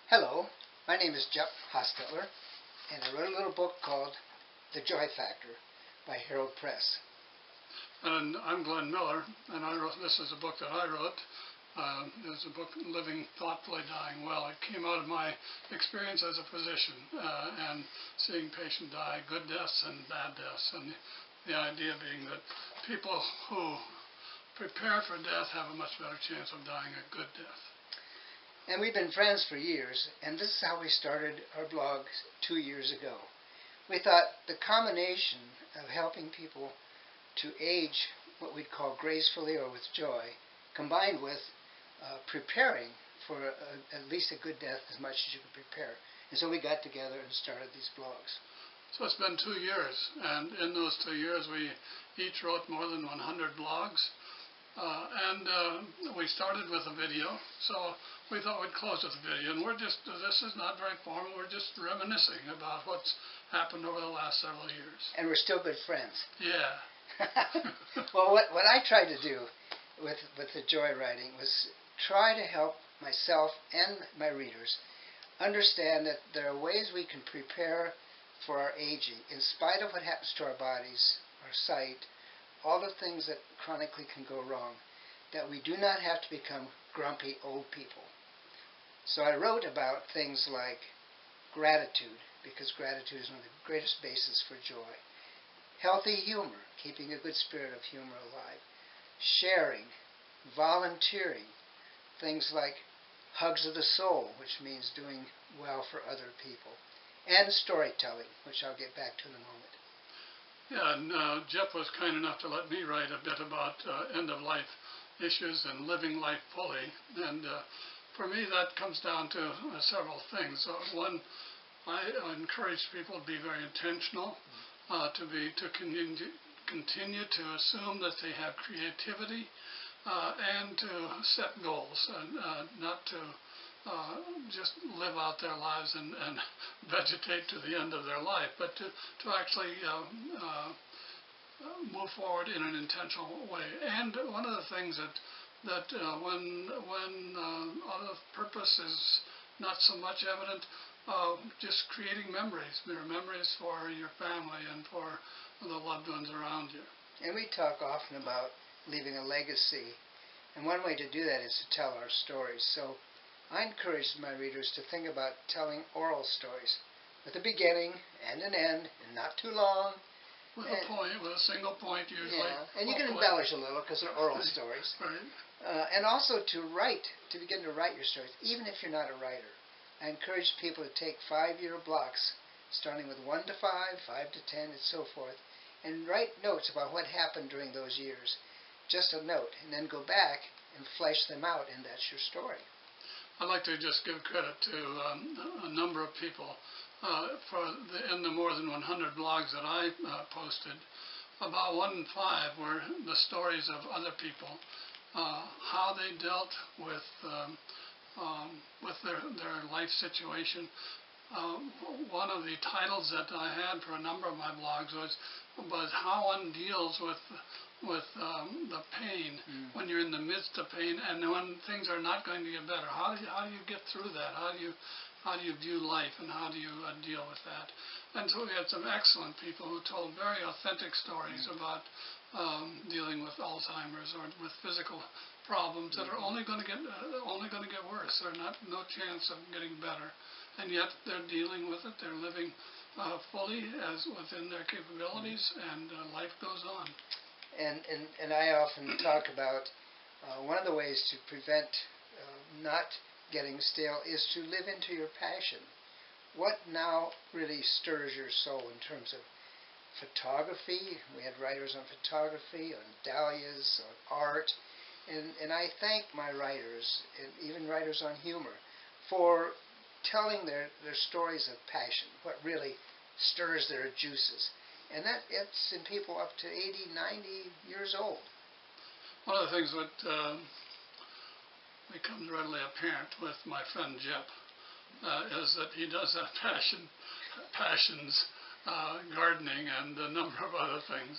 Hello, my name is Jeff Hostetler, and I wrote a little book called The Joy Factor by Herald Press. And I'm Glen Miller, and this is a book that I wrote. It's a book, Living Thoughtfully, Dying Well. It came out of my experience as a physician and seeing patients die, good deaths and bad deaths, and the idea being that people who prepare for death have a much better chance of dying a good death. And we've been friends for years, and this is how we started our blog 2 years ago. We thought the combination of helping people to age what we'd call gracefully or with joy, combined with preparing for at least a good death as much as you can prepare. And so we got together and started these blogs. So it's been 2 years, and in those 2 years we each wrote more than 100 blogs. We started with a video, so we thought we'd close with a video. And this is not very formal, we're just reminiscing about what's happened over the last several years. And we're still good friends. Yeah. Well, what I tried to do with the joy writing was try to help myself and my readers understand that there are ways we can prepare for our aging, in spite of what happens to our bodies, our sight, all the things that chronically can go wrong, that we do not have to become grumpy old people. So I wrote about things like gratitude, because gratitude is one of the greatest bases for joy. Healthy humor, keeping a good spirit of humor alive. Sharing, volunteering, things like hugs of the soul, which means doing well for other people. And storytelling, which I'll get back to in a moment. Yeah, and Jeff was kind enough to let me write a bit about end-of-life issues and living life fully. And for me, that comes down to several things. One, I encourage people to be very intentional, to continue to assume that they have creativity, and to set goals, and not to just live out their lives and vegetate to the end of their life, but to actually move forward in an intentional way. And one of the things that when other purpose is not so much evident, just creating memories for your family and for the loved ones around you. And we talk often about leaving a legacy, and one way to do that is to tell our stories. So I encourage my readers to think about telling oral stories with a beginning and an end, and not too long. With a point, with a single point usually. Yeah, and you can embellish a little because they're oral stories. Right. And also to begin to write your stories, even if you're not a writer. I encourage people to take 5-year blocks, starting with 1 to 5, 5 to 10, and so forth, and write notes about what happened during those years. Just a note, and then go back and flesh them out, and that's your story. I'd like to just give credit to a number of people in the more than 100 blogs that I posted. About 1 in 5 were the stories of other people, how they dealt with their life situation. One of the titles that I had for a number of my blogs was how one deals with the pain when you're in the midst of pain and when things are not going to get better. How do you get through that? How do you view life, and how do you deal with that? And so we had some excellent people who told very authentic stories about dealing with Alzheimer's or with physical problems that are only going to get worse. There's no chance of getting better, and yet they're dealing with it. They're living fully as within their capabilities, and life goes on. And I often talk about one of the ways to prevent not getting stale is to live into your passion. What now really stirs your soul in terms of photography? We had writers on photography, on dahlias, on art, and I thank my writers, and even writers on humor, for telling their stories of passion, what really stirs their juices. And it's in people up to 80, 90 years old. One of the things that becomes readily apparent with my friend Jeff is that he does have passions, gardening, and a number of other things.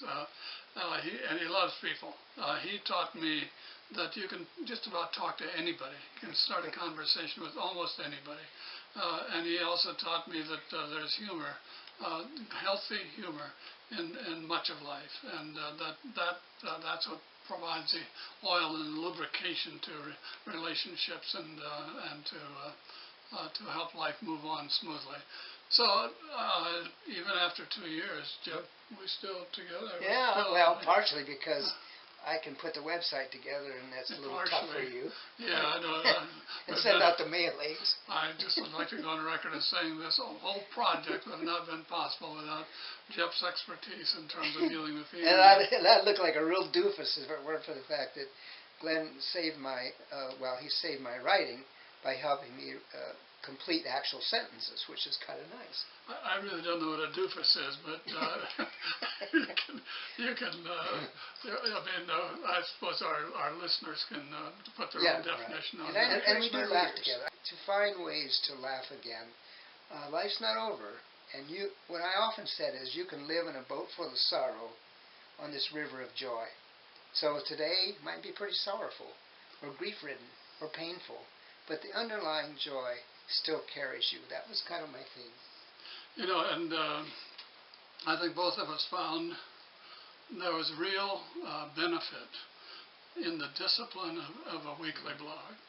And he loves people. He taught me that you can just about talk to anybody. You can start a conversation with almost anybody. And he also taught me that there's humor, healthy humor in much of life, and that's what provides the oil and lubrication to relationships and to help life move on smoothly. So even after 2 years, Jeff, we're still together. Yeah, well, partially because I can put the website together, and that's a little tough for you. Yeah, I know. And send out the mailings. I just would like to go on record as saying this whole project would have not been possible without Jeff's expertise in terms of dealing with the And that looked like a real doofus if it weren't for the fact that Glen saved my, he saved my writing by helping me complete actual sentences, which is kind of nice. I really don't know what a doofus is, but you can I suppose our listeners can put their own definition on that. And we do laugh together. To find ways to laugh again. Life's not over. And what I often said is you can live in a boat full of sorrow on this river of joy. So today might be pretty sorrowful or grief-ridden or painful, but the underlying joy still carries you. That was kind of my theme. And I think both of us found there was real benefit in the discipline of a weekly blog.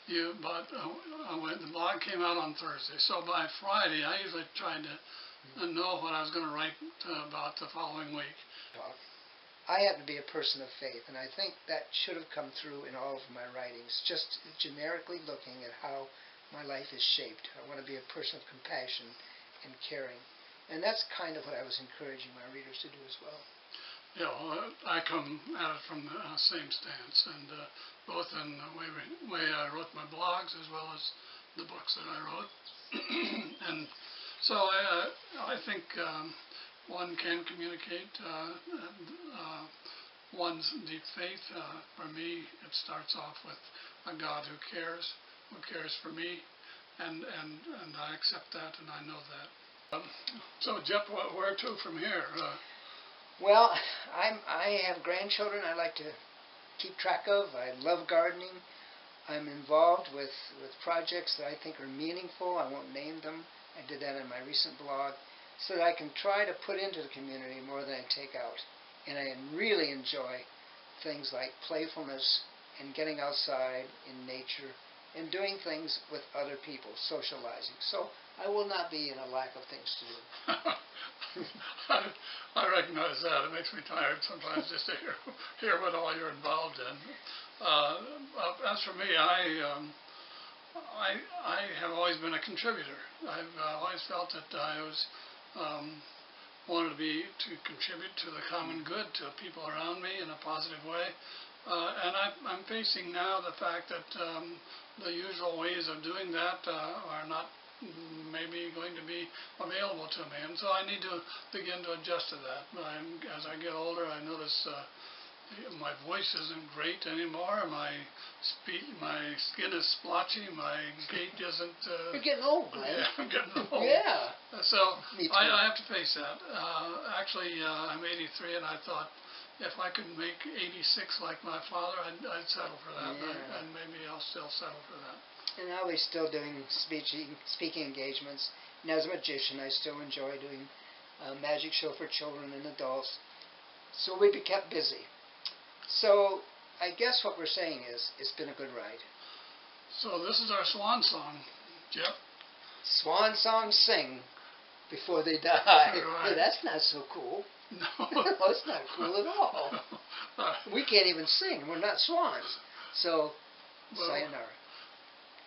When the blog came out on Thursday, so by Friday I usually tried to know what I was going to write about the following week. I happen to be a person of faith, and I think that should have come through in all of my writings, just generically looking at how my life is shaped. I want to be a person of compassion and caring. And that's kind of what I was encouraging my readers to do as well. Yeah, well, I come at it from the same stance, and both in the way I wrote my blogs as well as the books that I wrote. And so I think one can communicate one's deep faith. For me, it starts off with a God who cares for me, and I accept that, and I know that. So, Jeff, where to from here? Well, I have grandchildren I like to keep track of. I love gardening. I'm involved with projects that I think are meaningful. I won't name them. I did that in my recent blog, so that I can try to put into the community more than I take out. And I really enjoy things like playfulness and getting outside in nature and doing things with other people, socializing. So I will not be in a lack of things to do. I recognize that. It makes me tired sometimes just to hear what all you're involved in. As for me, I have always been a contributor. I've always felt that I was wanted to contribute to the common good, to people around me in a positive way. And I'm facing now the fact that the usual ways of doing that are not maybe going to be available to me, and so I need to begin to adjust to that. As I get older, I notice my voice isn't great anymore. My skin is splotchy. My gait isn't. You're getting old, Glen. Yeah, I'm getting old. Yeah. So I have to face that. Actually, I'm 83, and I thought if I could make 86 like my father, I'd settle for that, and maybe I'll still settle for that. And I was still doing speaking engagements. And as a magician, I still enjoy doing a magic show for children and adults. So we be kept busy. So I guess what we're saying is it's been a good ride. So this is our swan song, Jeff. Swan songs sing before they die. Right. Hey, that's not so cool. No. That's not cool at all. We can't even sing. We're not swans. So, sayonara.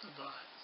Goodbye.